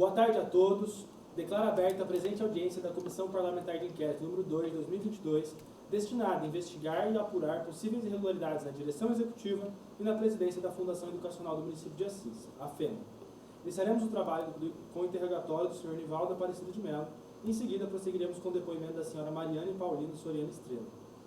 Boa tarde a todos. Declaro aberta a presente audiência da Comissão Parlamentar de Inquérito número 2 de 2022, destinada a investigar e apurar possíveis irregularidades na direção executiva e na presidência da Fundação Educacional do município de Assis, a FEMA. Iniciaremos o trabalho com o interrogatório do Sr. Nivaldo Aparecido de Mello. Em seguida, prosseguiremos com o depoimento da Sra. Mariane Paulino Soriano Estrela.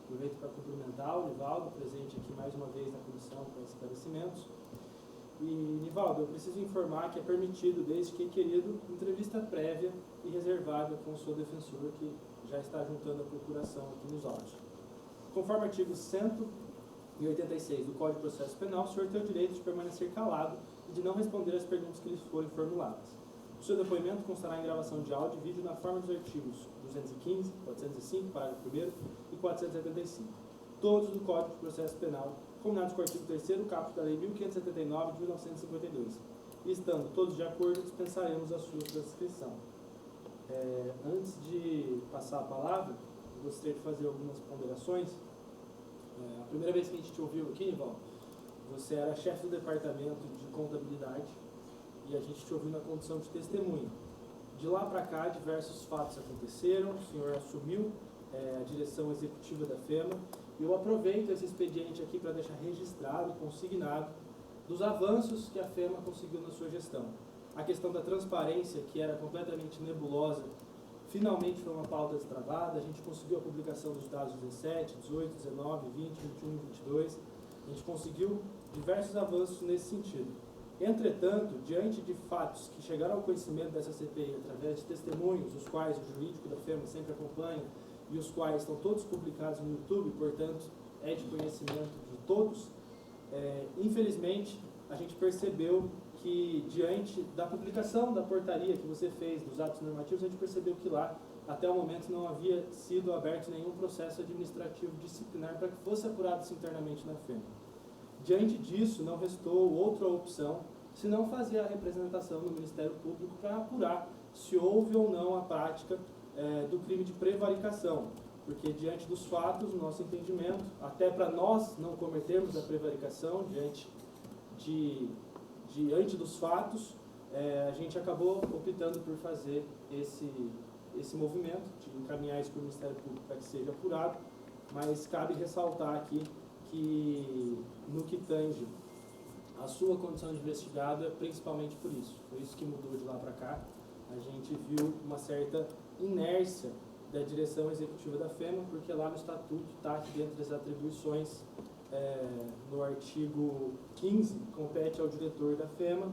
Aproveito para cumprimentar o Nivaldo, presente aqui mais uma vez na comissão com esclarecimentos. E, Nivaldo, eu preciso informar que é permitido, desde que querido, entrevista prévia e reservada com o seu defensor, que já está juntando a procuração aqui nos autos. Conforme o artigo 186 do Código de Processo Penal, o senhor tem o direito de permanecer calado e de não responder às perguntas que lhes forem formuladas. O seu depoimento constará em gravação de áudio e vídeo na forma dos artigos 215, 405, parágrafo 1º e 475, todos do Código de Processo Penal, combinados com o artigo 3º, caput da Lei 1579 de 1952. E estando todos de acordo, dispensaremos a sua transcrição. Antes de passar a palavra, eu gostaria de fazer algumas ponderações. A primeira vez que a gente te ouviu aqui, Nivaldo, você era chefe do departamento de contabilidade e a gente te ouviu na condição de testemunha. De lá para cá, diversos fatos aconteceram, o senhor assumiu a direção executiva da FEMA, e eu aproveito esse expediente aqui para deixar registrado, consignado, dos avanços que a FEMA conseguiu na sua gestão. A questão da transparência, que era completamente nebulosa, finalmente foi uma pauta destravada. A gente conseguiu a publicação dos dados 17, 18, 19, 20, 21 e 22. A gente conseguiu diversos avanços nesse sentido. Entretanto, diante de fatos que chegaram ao conhecimento dessa CPI através de testemunhos, os quais o jurídico da FEMA sempre acompanha, e os quais estão todos publicados no YouTube, portanto, é de conhecimento de todos, infelizmente, a gente percebeu que, diante da publicação da portaria que você fez, dos atos normativos, a gente percebeu que lá, até o momento, não havia sido aberto nenhum processo administrativo disciplinar para que fosse apurado isso internamente na FEMA. Diante disso, não restou outra opção, senão fazer a representação no Ministério Público para apurar se houve ou não a prática do crime de prevaricação, porque diante dos fatos, no nosso entendimento, até para nós não cometermos a prevaricação diante dos fatos, a gente acabou optando por fazer esse movimento, de encaminhar isso para o Ministério Público para que seja apurado, mas cabe ressaltar aqui que, no que tange a sua condição de investigado, é principalmente por isso. Foi isso que mudou de lá para cá. A gente viu uma certa inércia da direção executiva da FEMA, porque lá no estatuto está que dentro das atribuições, no artigo 15, compete ao diretor da FEMA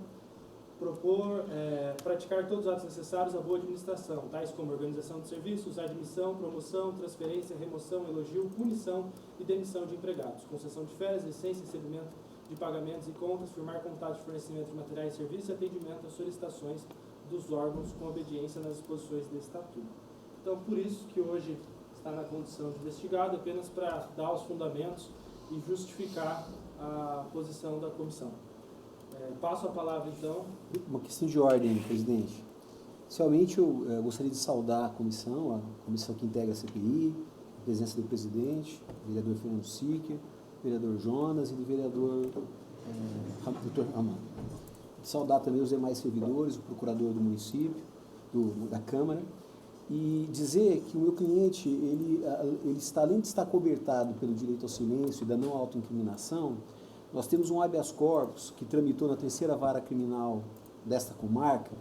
praticar todos os atos necessários à boa administração, tais como organização de serviços, admissão, promoção, transferência, remoção, elogio, punição e demissão de empregados, concessão de férias, licença, recebimento de pagamentos e contas, firmar contratos de fornecimento de materiais e serviços e atendimento às solicitações dos órgãos com obediência nas disposições desse estatuto. Então, por isso que hoje está na condição de investigado, apenas para dar os fundamentos e justificar a posição da comissão. Passo a palavra, então. Uma questão de ordem, presidente. Inicialmente, eu gostaria de saudar a comissão que integra a CPI, a presença do presidente, do vereador Fernando Siquer, do vereador Jonas e do vereador Dr. Ramon. Saudar também os demais servidores, o procurador do município, da Câmara, e dizer que o meu cliente, ele está, além de estar cobertado pelo direito ao silêncio e da não autoincriminação, nós temos um habeas corpus que tramitou na terceira vara criminal desta comarca,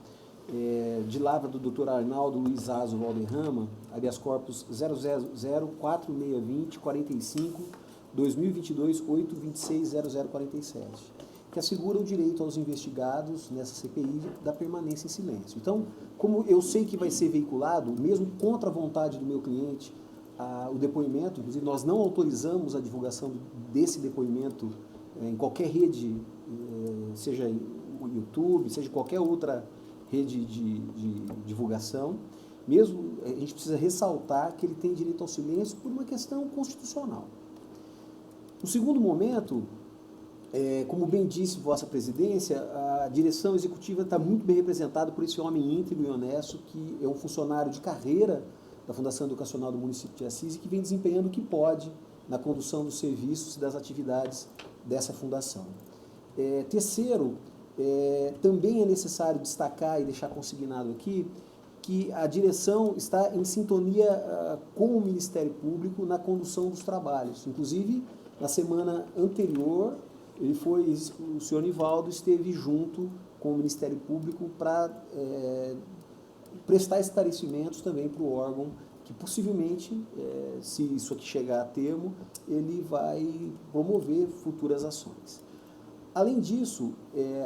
de lavra do Dr. Arnaldo Luiz Azo Valderrama, habeas corpus 0004645-2022-826-0047, que assegura o direito aos investigados nessa CPI da permanência em silêncio. Então, como eu sei que vai ser veiculado, mesmo contra a vontade do meu cliente, o depoimento, inclusive nós não autorizamos a divulgação desse depoimento em qualquer rede, seja o YouTube, seja qualquer outra rede de divulgação, mesmo a gente precisa ressaltar que ele tem direito ao silêncio por uma questão constitucional. No segundo momento, como bem disse Vossa Presidência, a direção executiva está muito bem representada por esse homem íntegro e honesto, que é um funcionário de carreira da Fundação Educacional do município de Assis e que vem desempenhando o que pode na condução dos serviços e das atividades dessa fundação. Terceiro, Também é necessário destacar e deixar consignado aqui que a direção está em sintonia com o Ministério Público na condução dos trabalhos. Inclusive, na semana anterior, o senhor Nivaldo esteve junto com o Ministério Público para prestar esclarecimentos também para o órgão, que possivelmente, se isso aqui chegar a termo, ele vai promover futuras ações. Além disso,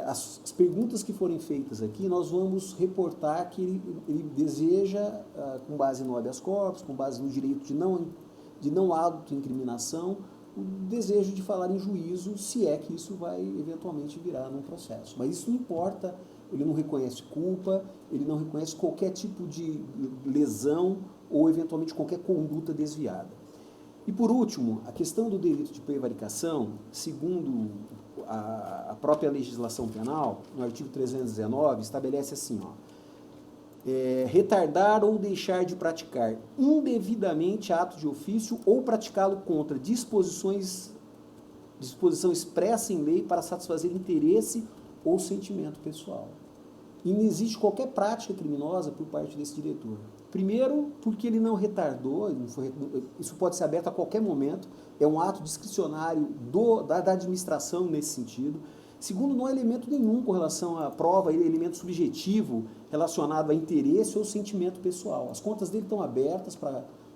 as perguntas que forem feitas aqui, nós vamos reportar que ele deseja, com base no habeas corpus, com base no direito de não autoincriminação, o desejo de falar em juízo, se é que isso vai eventualmente virar num processo. Mas isso não importa, ele não reconhece culpa, ele não reconhece qualquer tipo de lesão ou eventualmente qualquer conduta desviada. E por último, a questão do delito de prevaricação, segundo a própria legislação penal, no artigo 319, estabelece assim, retardar ou deixar de praticar indevidamente ato de ofício ou praticá-lo contra disposição expressa em lei para satisfazer interesse ou sentimento pessoal. E não existe qualquer prática criminosa por parte desse diretor. Primeiro, porque ele não retardou, isso pode ser aberto a qualquer momento, é um ato discricionário da administração nesse sentido. Segundo, não há elemento nenhum com relação à prova, elemento subjetivo relacionado a interesse ou sentimento pessoal. As contas dele estão abertas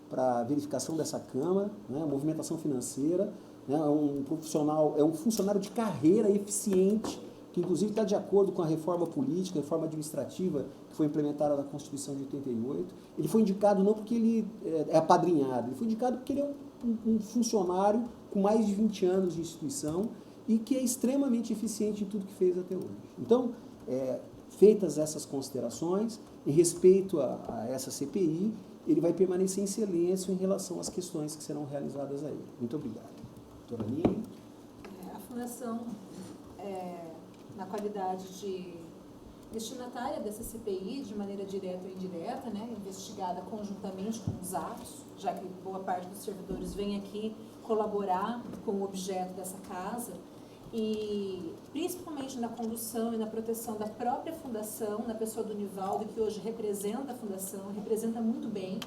para verificação dessa Câmara, né, movimentação financeira, né, é um funcionário de carreira eficiente, que inclusive está de acordo com a reforma política, a reforma administrativa que foi implementada na Constituição de 88. Ele foi indicado não porque ele é apadrinhado, ele foi indicado porque ele é um funcionário com mais de 20 anos de instituição e que é extremamente eficiente em tudo que fez até hoje. Então, feitas essas considerações, em respeito a essa CPI, ele vai permanecer em silêncio em relação às questões que serão realizadas a ele. Muito obrigado. Doutora Aline? A Fundação, na qualidade de destinatária dessa CPI, de maneira direta ou indireta, né, investigada conjuntamente com os atos, já que boa parte dos servidores vem aqui colaborar com o objeto dessa casa, e principalmente na condução e na proteção da própria Fundação, na pessoa do Nivaldo, que hoje representa a Fundação, representa muito bem,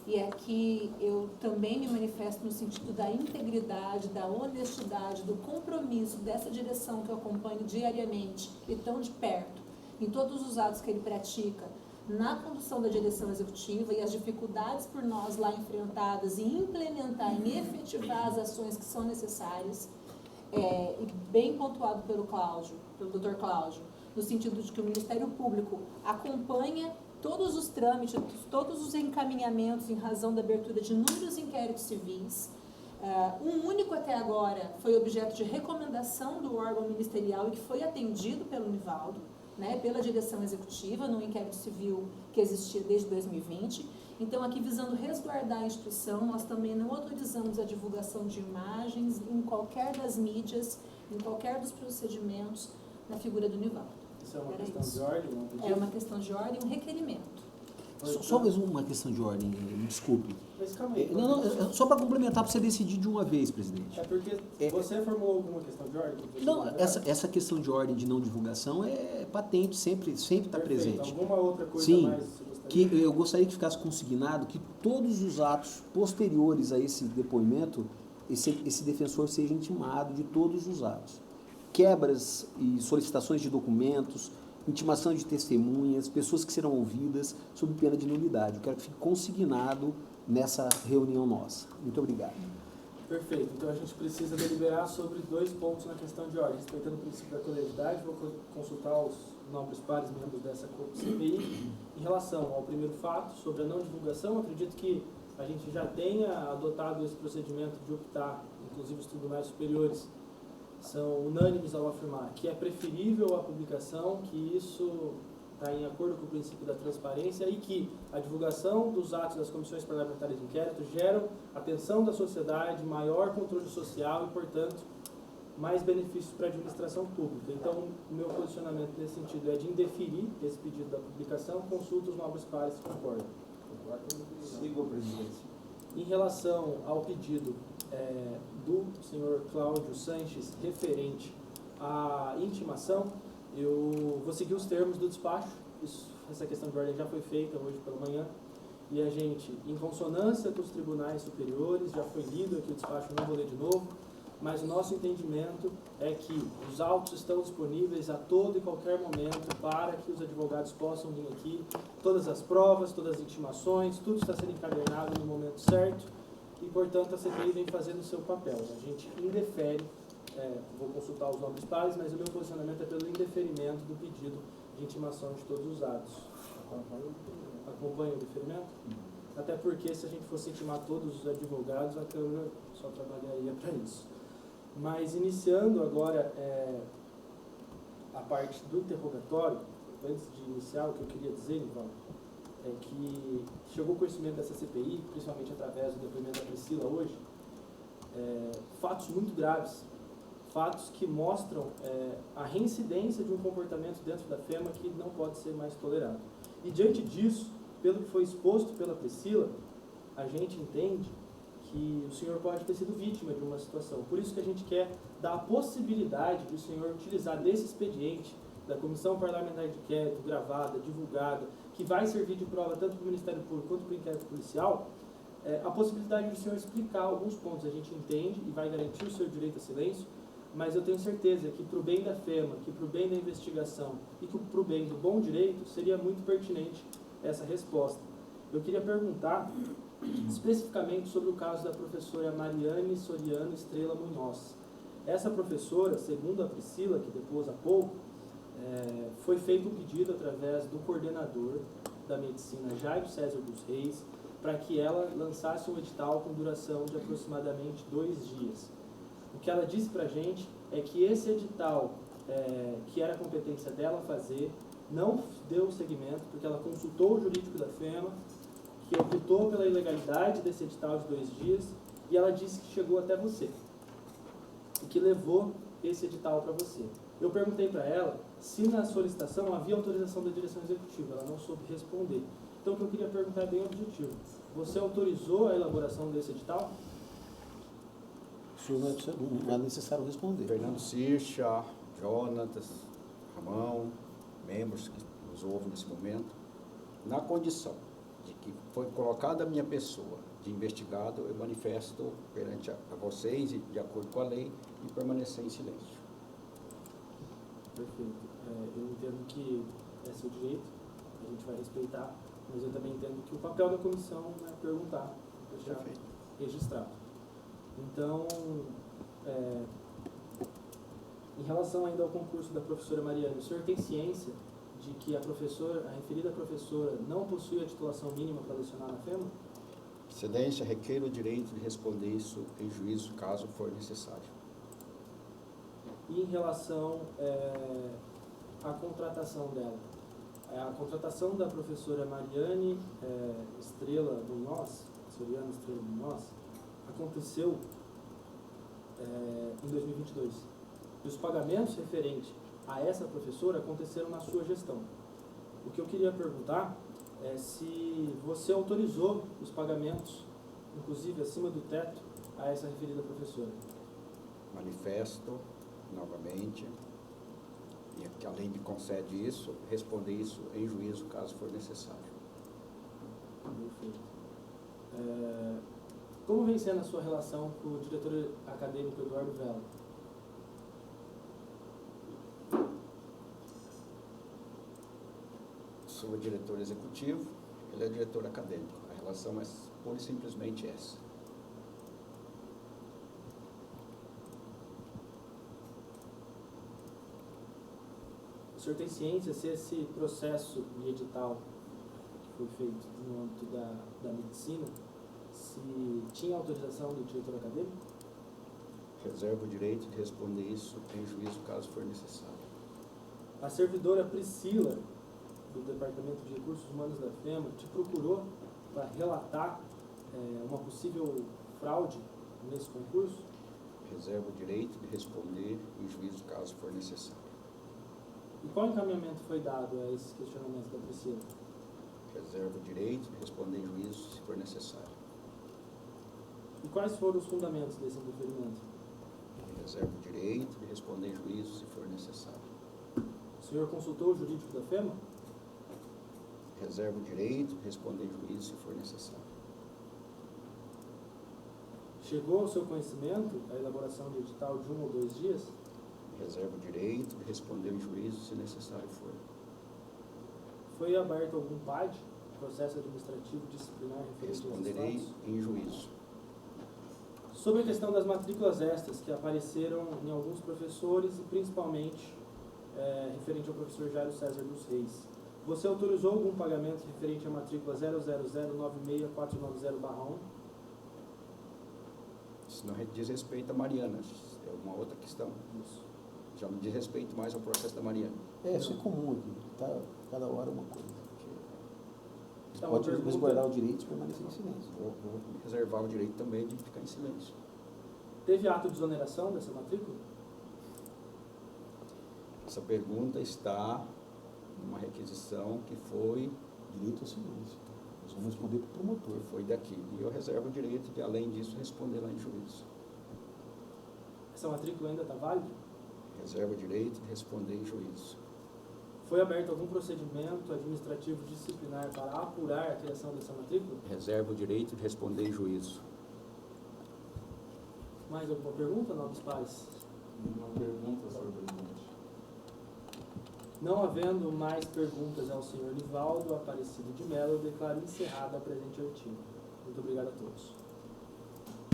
e aqui eu também me manifesto no sentido da integridade, da honestidade, do compromisso dessa direção que eu acompanho diariamente e tão de perto, em todos os atos que ele pratica, na condução da direção executiva e as dificuldades por nós lá enfrentadas em implementar, em efetivar as ações que são necessárias, e bem pontuado pelo Dr. Cláudio, no sentido de que o Ministério Público acompanha todos os trâmites, todos os encaminhamentos em razão da abertura de inúmeros inquéritos civis. Um único até agora foi objeto de recomendação do órgão ministerial e que foi atendido pelo Nivaldo, né, pela direção executiva, no inquérito civil que existia desde 2020. Então, aqui visando resguardar a instituição, nós também não autorizamos a divulgação de imagens em qualquer das mídias, em qualquer dos procedimentos na figura do Nivaldo. Isso é uma questão de ordem? É uma questão de ordem e um requerimento. Só mais uma questão de ordem, me desculpe. Mas calma aí. Só para complementar, para você decidir de uma vez, presidente. É porque você formulou alguma questão de ordem? Não, essa questão de ordem de não divulgação é patente, sempre está presente. Alguma outra coisa Sim, mais? que eu gostaria que ficasse consignado que todos os atos posteriores a esse depoimento, esse defensor seja intimado de todos os atos. Quebras e solicitações de documentos, intimação de testemunhas, pessoas que serão ouvidas sob pena de nulidade. Eu quero que fique consignado nessa reunião nossa. Muito obrigado. Perfeito. Então a gente precisa deliberar sobre 2 pontos na questão de ordem. Respeitando o princípio da coletividade, vou consultar os nobres pares membros dessa CPI. Em relação ao primeiro fato, sobre a não divulgação, acredito que a gente já tenha adotado esse procedimento de optar, inclusive os tribunais superiores são unânimes ao afirmar que é preferível a publicação, que isso está em acordo com o princípio da transparência e que a divulgação dos atos das comissões parlamentares de inquérito geram atenção da sociedade, maior controle social e, portanto, mais benefícios para a administração pública. Então, o meu posicionamento nesse sentido é de indeferir esse pedido da publicação, consulta os nobres pares se concordam. Siga, presidente. Em relação ao pedido do senhor Cláudio Sanches referente à intimação, eu vou seguir os termos do despacho. Essa questão de ordem já foi feita hoje pela manhã. E a gente, em consonância com os tribunais superiores, já foi lido aqui o despacho, não vou ler de novo, mas o nosso entendimento é que os autos estão disponíveis a todo e qualquer momento para que os advogados possam vir aqui, todas as provas, todas as intimações, tudo está sendo encadernado no momento certo e, portanto, a CPI vem fazendo o seu papel. A gente indefere, vou consultar os nobres pares, mas o meu posicionamento é pelo indeferimento do pedido de intimação de todos os atos. Acompanha o deferimento? Até porque, se a gente fosse intimar todos os advogados, a Câmara só trabalharia para isso. Mas, iniciando agora a parte do interrogatório, antes de iniciar, o que eu queria dizer, Nivaldo, é que chegou o conhecimento dessa CPI, principalmente através do depoimento da Priscila hoje, fatos muito graves, fatos que mostram a reincidência de um comportamento dentro da FEMA que não pode ser mais tolerado. E, diante disso, pelo que foi exposto pela Priscila, a gente entende que o senhor pode ter sido vítima de uma situação. Por isso que a gente quer dar a possibilidade de o senhor utilizar desse expediente da Comissão Parlamentar de Inquérito, gravada, divulgada, que vai servir de prova tanto para o Ministério Público quanto para o inquérito policial, a possibilidade de o senhor explicar alguns pontos. A gente entende e vai garantir o seu direito a silêncio, mas eu tenho certeza que para o bem da FEMA, que para o bem da investigação e que para o bem do bom direito, seria muito pertinente essa resposta. Eu queria perguntar especificamente sobre o caso da professora Mariane Soriano Estrela Munhoz. Essa professora, segundo a Priscila, que depôs há pouco, foi feito um pedido através do coordenador da medicina, Jairo César dos Reis, para que ela lançasse um edital com duração de aproximadamente 2 dias. O que ela disse para a gente é que esse edital, que era a competência dela fazer, não deu seguimento, porque ela consultou o jurídico da FEMA, que optou pela ilegalidade desse edital de 2 dias, e ela disse que chegou até você, e que levou esse edital para você. Eu perguntei para ela se na solicitação havia autorização da direção executiva, ela não soube responder. Então o que eu queria perguntar é bem objetivo. Você autorizou a elaboração desse edital? O senhor não é necessário responder. Fernando Sircha, Jonatas, Ramão, membros que nos ouvem nesse momento, na condição de que foi colocada a minha pessoa de investigado, eu manifesto perante a vocês, e de acordo com a lei, e permanecer em silêncio. Perfeito. Eu entendo que é seu direito, a gente vai respeitar, mas eu também entendo que o papel da comissão é perguntar, deixar Perfeito. registrado. Então, em relação ainda ao concurso da professora Mariane, o senhor tem ciência de que a referida professora não possui a titulação mínima para lecionar na FEMA? Excelência, requeiro o direito de responder isso em juízo, caso for necessário. E em relação à contratação dela, a contratação da professora Mariane Estrela Munhoz, Soriano Estrela Munhoz, aconteceu em 2022. E os pagamentos referentes a essa professora aconteceram na sua gestão. O que eu queria perguntar é se você autorizou os pagamentos, inclusive acima do teto, a essa referida professora. Manifesto novamente, e que a lei me concede isso, responder isso em juízo, caso for necessário. Perfeito. Como vem sendo a sua relação com o diretor acadêmico Eduardo Vela? Sou diretor executivo, ele é diretor acadêmico. A relação é pura e simplesmente essa. O senhor tem ciência se esse processo de edital que foi feito no âmbito da medicina, se tinha autorização do diretor acadêmico? Reservo o direito de responder isso em juízo, caso for necessário. A servidora Priscila, do Departamento de Recursos Humanos da FEMA, te procurou para relatar uma possível fraude nesse concurso? Reservo o direito de responder em juízo, caso for necessário. E qual encaminhamento foi dado a esses questionamentos da Priscila? Reservo o direito de responder em juízo, se for necessário. E quais foram os fundamentos desse indeferimento? Reservo o direito de responder em juízo, se for necessário. O senhor consultou o jurídico da FEMA? Reservo o direito de responder em juízo se for necessário. Chegou ao seu conhecimento a elaboração de edital de 1 ou 2 dias? Reservo o direito de responder em juízo se necessário for. Foi aberto algum PAD, processo administrativo disciplinar referente a esses Responderei fatos? em juízo. Sobre a questão das matrículas extras que apareceram em alguns professores e principalmente referente ao professor Jairo César dos Reis, você autorizou algum pagamento referente à matrícula 000964990/1? Isso não diz respeito a Mariana, é uma outra questão. Isso. Já não diz respeito mais ao processo da Mariana. Isso é comum aqui, tá? Cada hora uma coisa. Você Então, pode uma pergunta- resguardar o direito de permanecer em silêncio. Vou reservar o direito também de ficar em silêncio. Teve ato de exoneração dessa matrícula? Essa pergunta está numa requisição que foi Direito ao silêncio. Nós vamos responder para o promotor. daqui. E eu reservo o direito de, além disso, responder lá em juízo. Essa matrícula ainda está válida? Reservo o direito de responder em juízo. Foi aberto algum procedimento administrativo disciplinar para apurar a criação dessa matrícula? Reservo o direito de responder em juízo. Mais alguma pergunta, nobres pares? Uma pergunta, senhor presidente. Não havendo mais perguntas ao senhor Nivaldo Aparecido de Mello, eu declaro encerrada a presente oitiva. Muito obrigado a todos.